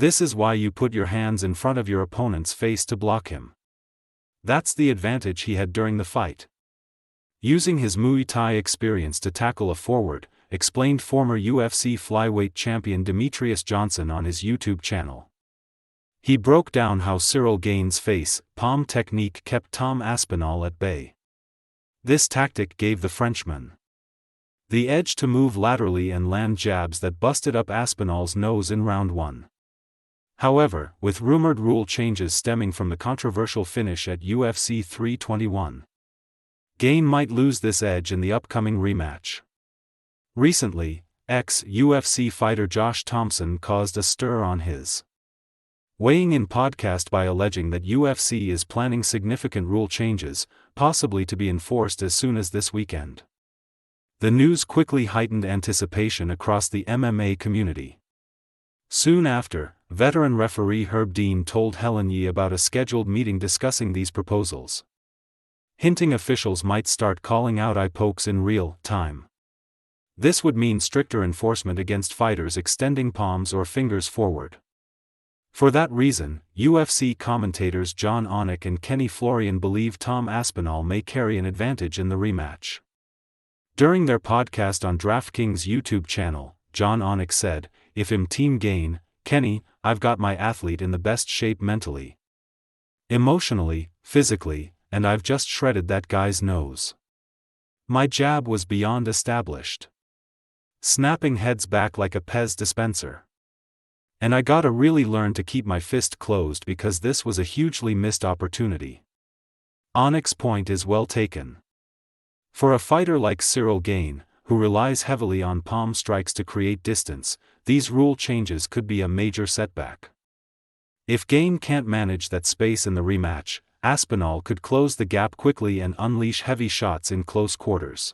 This is why you put your hands in front of your opponent's face to block him. That's the advantage he had during the fight. Using his Muay Thai experience to tackle a forward, explained former UFC flyweight champion Demetrious Johnson on his YouTube channel. He broke down how Ciryl Gane's face, palm technique kept Tom Aspinall at bay. This tactic gave the Frenchman the edge to move laterally and land jabs that busted up Aspinall's nose in round 1. However, with rumored rule changes stemming from the controversial finish at UFC 321, Gane might lose this edge in the upcoming rematch. Recently, ex-UFC fighter Josh Thompson caused a stir on his weighing in podcast by alleging that UFC is planning significant rule changes, possibly to be enforced as soon as this weekend. The news quickly heightened anticipation across the MMA community. Soon after, veteran referee Herb Dean told Helen Yee about a scheduled meeting discussing these proposals, hinting officials might start calling out eye pokes in real time. This would mean stricter enforcement against fighters extending palms or fingers forward. For that reason, UFC commentators John Anik and Kenny Florian believe Tom Aspinall may carry an advantage in the rematch. During their podcast on DraftKings YouTube channel, John Anik said, "If I'm Team Gane, Kenny, I've got my athlete in the best shape mentally, emotionally, physically, and I've just shredded that guy's nose. My jab was beyond established, snapping heads back like a Pez dispenser. And I gotta really learn to keep my fist closed because this was a hugely missed opportunity." Anik's point is well taken. For a fighter like Ciryl Gane, who relies heavily on palm strikes to create distance, these rule changes could be a major setback. If Gane can't manage that space in the rematch, Aspinall could close the gap quickly and unleash heavy shots in close quarters.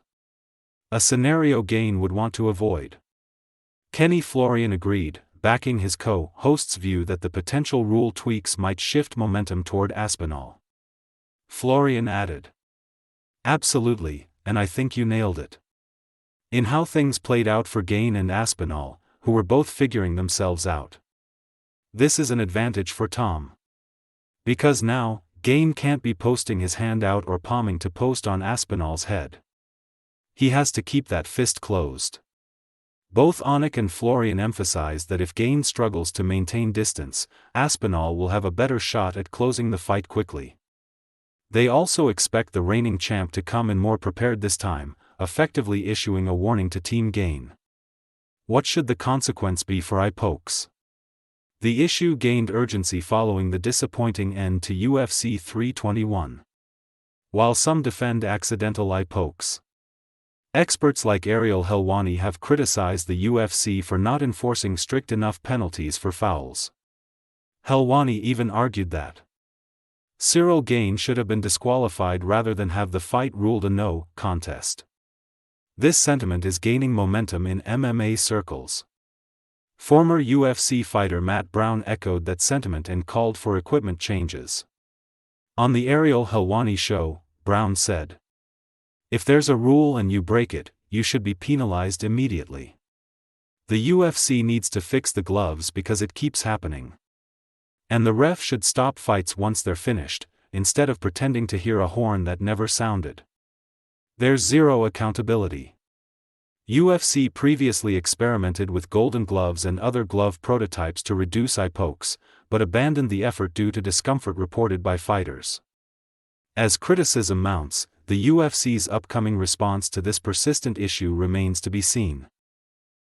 A scenario Gane would want to avoid. Kenny Florian agreed, backing his co-host's view that the potential rule tweaks might shift momentum toward Aspinall. Florian added, "Absolutely, and I think you nailed it. In how things played out for Gane and Aspinall, who were both figuring themselves out. This is an advantage for Tom. Because now, Gane can't be posting his hand out or palming to post on Aspinall's head. He has to keep that fist closed." Both Anik and Florian emphasized that if Gane struggles to maintain distance, Aspinall will have a better shot at closing the fight quickly. They also expect the reigning champ to come in more prepared this time, effectively issuing a warning to Team Gane. What should the consequence be for eye pokes? The issue gained urgency following the disappointing end to UFC 321. While some defend accidental eye pokes, experts like Ariel Helwani have criticized the UFC for not enforcing strict enough penalties for fouls. Helwani even argued that Ciryl Gane should have been disqualified rather than have the fight ruled a no contest. This sentiment is gaining momentum in MMA circles. Former UFC fighter Matt Brown echoed that sentiment and called for equipment changes. On the Ariel Helwani show, Brown said, "If there's a rule and you break it, you should be penalized immediately. The UFC needs to fix the gloves because it keeps happening. And the ref should stop fights once they're finished, instead of pretending to hear a horn that never sounded. There's zero accountability." UFC previously experimented with golden gloves and other glove prototypes to reduce eye pokes, but abandoned the effort due to discomfort reported by fighters. As criticism mounts, the UFC's upcoming response to this persistent issue remains to be seen.